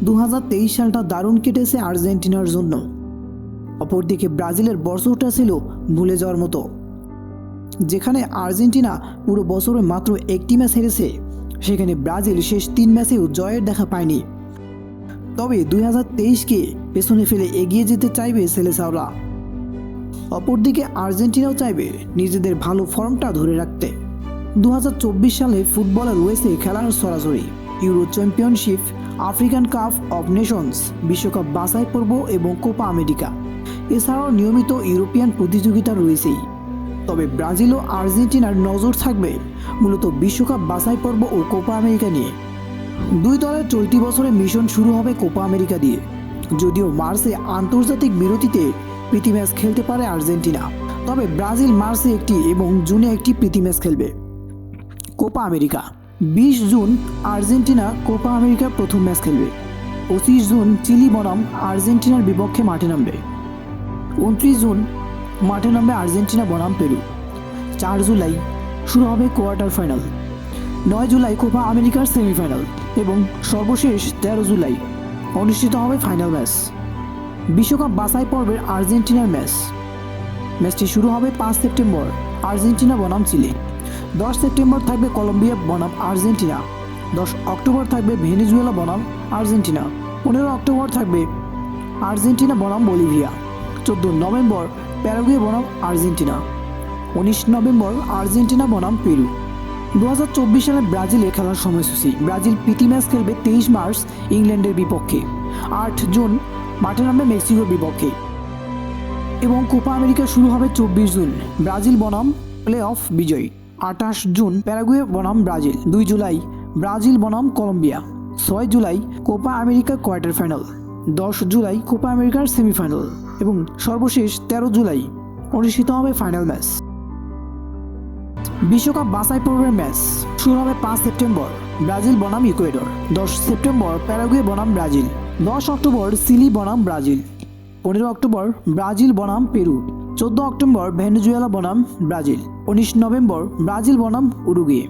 2023 সালটা দারুণ কেটেছে আর্জেন্টিনার জন্য। অপরদিকে ব্রাজিলের বছরটা ছিল ভুলে যাওয়ার মতো। যেখানে আর্জেন্টিনা পুরো বছরে মাত্র একটি ম্যাচ হেরেছে, সেখানে ব্রাজিল শেষ 3 ম্যাচেও জয়ের দেখা পায়নি। তবে 2023কে পেছনে ফেলে এগিয়ে যেতে চাইবে সেলেসাওরা। অপরদিকে আর্জেন্টিনাও চাইবে নিজেদের ভালো ফর্মটা ধরে রাখতে। 2024 সালে ফুটবলে রয়েছে খেলার সরাসরি euro championship, African cup of Nations, বিশ্বকাপ বাছাই পর্ব এবং কোপা আমেরিকা। এছাড়াও নিয়মিত ইউরোপিয়ান প্রতিযোগিতা রয়েছেই। তবে ব্রাজিল ও আর্জেন্টিনার নজর থাকবে মূলত বিশ্বকাপ বাছাই পর্ব ও কোপা আমেরিকা নিয়ে। দুই দলের চলতি বছরে মিশন শুরু হবে কোপা আমেরিকা দিয়ে। যদিও মার্চে আন্তর্জাতিক বিরতিতে প্রীতি ম্যাচ খেলতে পারে আর্জেন্টিনা, তবে ব্রাজিল মার্চে একটি এবং জুনে একটি প্রীতি ম্যাচ খেলবে। Copa America 20 June Argentina Copa আমেরিকার প্রথম ম্যাচ খেলবে। 25 জুন চিলি বনাম আর্জেন্টিনার বিপক্ষে মাঠে নামবে। 29 জুন মাঠে নামবে আর্জেন্টিনা বনাম পেরু। 4 জুলাই শুরু হবে কোয়ার্টার ফাইনাল। 9 জুলাই কোপা আমেরিকার সেমিফাইনাল এবং সর্বশেষ 13 জুলাই অনুষ্ঠিত হবে ফাইনাল ম্যাচ, বিশ্বকাপ বাছাই পর্বের আর্জেন্টিনার ম্যাচটি শুরু হবে 5 সেপ্টেম্বর আর্জেন্টিনা বনাম চিলি। 10 সেপ্টেম্বর থাকবে কলম্বিয়া বনাম আর্জেন্টিনা। 10 অক্টোবর থাকবে ভেনেজুয়েলা বনাম আর্জেন্টিনা। 15 অক্টোবর থাকবে আর্জেন্টিনা বনাম বলিভিয়া। 14 নভেম্বর প্যারাগুয়ে বনাম আর্জেন্টিনা। 19 নভেম্বর আর্জেন্টিনা বনাম পেরু। 2024 সালে ব্রাজিলে খেলার সময়সূচি: ব্রাজিল প্রীতি ম্যাচ খেলবে 23 মার্চ ইংল্যান্ডের বিপক্ষে। 8 জুন মাঠে নামবে মেক্সিকোর বিপক্ষে এবং কোপা আমেরিকা শুরু হবে 24 জুন ব্রাজিল বনাম প্লে অফ বিজয়ী। 28 জুন প্যারাগুয়ে বনাম ব্রাজিল। 2 জুলাই ব্রাজিল বনাম Colombia. 6 July Copa America quarter final. 10 July Copa আমেরিকার সেমিফাইনাল এবং সর্বশেষ 13 জুলাই অনুষ্ঠিত হবে ফাইনাল ম্যাচ। বিশ্বকাপ বাছাই পর্বের ম্যাচ শুরু হবে 5 সেপ্টেম্বর ব্রাজিল বনাম ইকুয়েডর। 10 সেপ্টেম্বর প্যারাগুয়ে বনাম ব্রাজিল। 10 অক্টোবর চিলি বনাম ব্রাজিল। 15 অক্টোবর ব্রাজিল বনাম পেরু। 14 অক্টোবর ভেনেজুয়েলা বনাম ব্রাজিল। 19 নভেম্বর ব্রাজিল বনাম উরুগুয়ে।